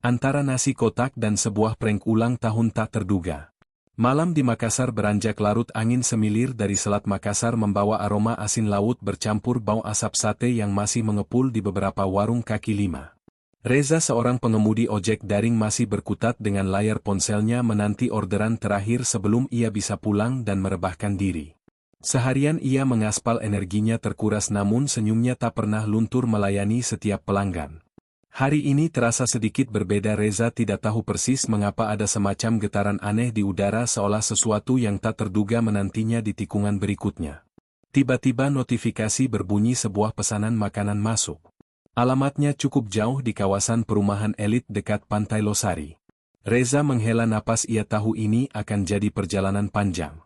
Antara nasi kotak dan sebuah prank ulang tahun tak terduga. Malam di Makassar beranjak larut, angin semilir dari Selat Makassar membawa aroma asin laut bercampur bau asap sate yang masih mengepul di beberapa warung kaki lima. Reza, seorang pengemudi ojek daring, masih berkutat dengan layar ponselnya menanti orderan terakhir sebelum ia bisa pulang dan merebahkan diri. Seharian ia mengaspal, energinya terkuras, namun senyumnya tak pernah luntur melayani setiap pelanggan. Hari ini terasa sedikit berbeda. Reza tidak tahu persis mengapa ada semacam getaran aneh di udara, seolah sesuatu yang tak terduga menantinya di tikungan berikutnya. Tiba-tiba notifikasi berbunyi, sebuah pesanan makanan masuk. Alamatnya cukup jauh, di kawasan perumahan elit dekat Pantai Losari. Reza menghela napas, ia tahu ini akan jadi perjalanan panjang.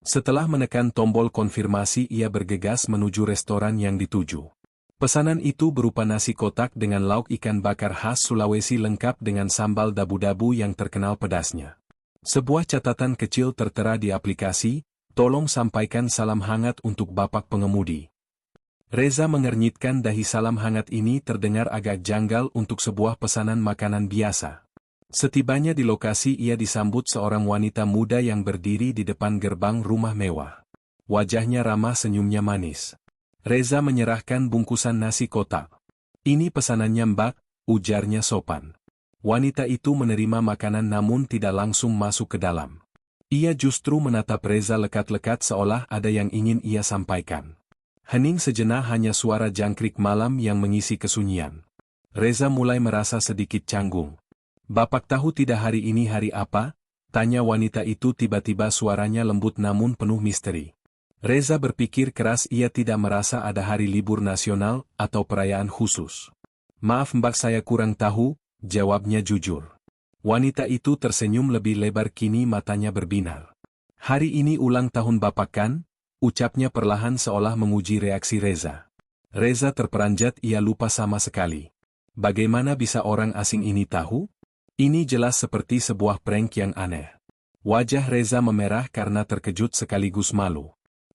Setelah menekan tombol konfirmasi, ia bergegas menuju restoran yang dituju. Pesanan itu berupa nasi kotak dengan lauk ikan bakar khas Sulawesi lengkap dengan sambal dabu-dabu yang terkenal pedasnya. Sebuah catatan kecil tertera di aplikasi, "Tolong sampaikan salam hangat untuk Bapak pengemudi." Reza mengernyitkan dahi. Salam hangat ini terdengar agak janggal untuk sebuah pesanan makanan biasa. Setibanya di lokasi, ia disambut seorang wanita muda yang berdiri di depan gerbang rumah mewah. Wajahnya ramah, senyumnya manis. Reza menyerahkan bungkusan nasi kotak. "Ini pesanannya Mbak," ujarnya sopan. Wanita itu menerima makanan namun tidak langsung masuk ke dalam. Ia justru menatap Reza lekat-lekat, seolah ada yang ingin ia sampaikan. Hening sejenak, hanya suara jangkrik malam yang mengisi kesunyian. Reza mulai merasa sedikit canggung. "Bapak tahu tidak hari ini hari apa?" tanya wanita itu tiba-tiba, suaranya lembut namun penuh misteri. Reza berpikir keras, ia tidak merasa ada hari libur nasional atau perayaan khusus. "Maaf Mbak, saya kurang tahu," jawabnya jujur. Wanita itu tersenyum lebih lebar, kini matanya berbinar. "Hari ini ulang tahun Bapak kan?" ucapnya perlahan, seolah menguji reaksi Reza. Reza terperanjat, ia lupa sama sekali. Bagaimana bisa orang asing ini tahu? Ini jelas seperti sebuah prank yang aneh. Wajah Reza memerah karena terkejut sekaligus malu.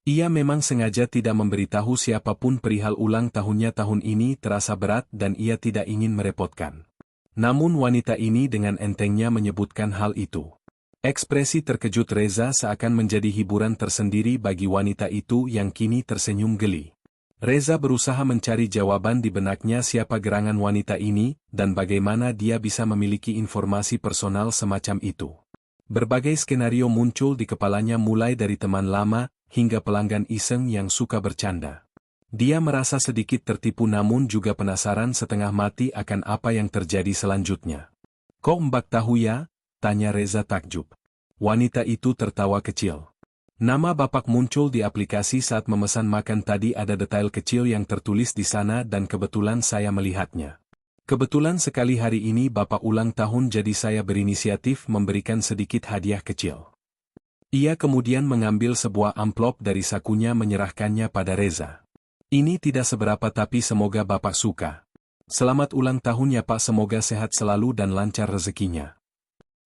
Ia memang sengaja tidak memberitahu siapapun perihal ulang tahunnya tahun ini, terasa berat dan ia tidak ingin merepotkan. Namun wanita ini dengan entengnya menyebutkan hal itu. Ekspresi terkejut Reza seakan menjadi hiburan tersendiri bagi wanita itu yang kini tersenyum geli. Reza berusaha mencari jawaban di benaknya, siapa gerangan wanita ini, dan bagaimana dia bisa memiliki informasi personal semacam itu. Berbagai skenario muncul di kepalanya, mulai dari teman lama, hingga pelanggan iseng yang suka bercanda. Dia merasa sedikit tertipu namun juga penasaran setengah mati akan apa yang terjadi selanjutnya. "Kok Mbak tahu ya?" tanya Reza takjub. Wanita itu tertawa kecil. "Nama Bapak muncul di aplikasi saat memesan makan tadi, ada detail kecil yang tertulis di sana dan kebetulan saya melihatnya. Kebetulan sekali hari ini Bapak ulang tahun, jadi saya berinisiatif memberikan sedikit hadiah kecil." Ia kemudian mengambil sebuah amplop dari sakunya menyerahkannya pada Reza. "Ini tidak seberapa tapi semoga Bapak suka. Selamat ulang tahun ya Pak, semoga sehat selalu dan lancar rezekinya."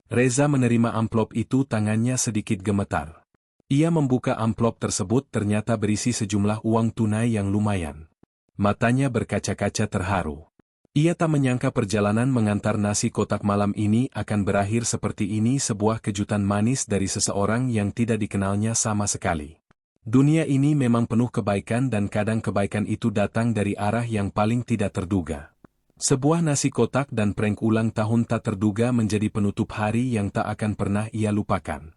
Reza menerima amplop itu, tangannya sedikit gemetar. Ia membuka amplop tersebut, ternyata berisi sejumlah uang tunai yang lumayan. Matanya berkaca-kaca terharu. Ia tak menyangka perjalanan mengantar nasi kotak malam ini akan berakhir seperti ini, sebuah kejutan manis dari seseorang yang tidak dikenalnya sama sekali. Dunia ini memang penuh kebaikan dan kadang kebaikan itu datang dari arah yang paling tidak terduga. Sebuah nasi kotak dan prank ulang tahun tak terduga menjadi penutup hari yang tak akan pernah ia lupakan.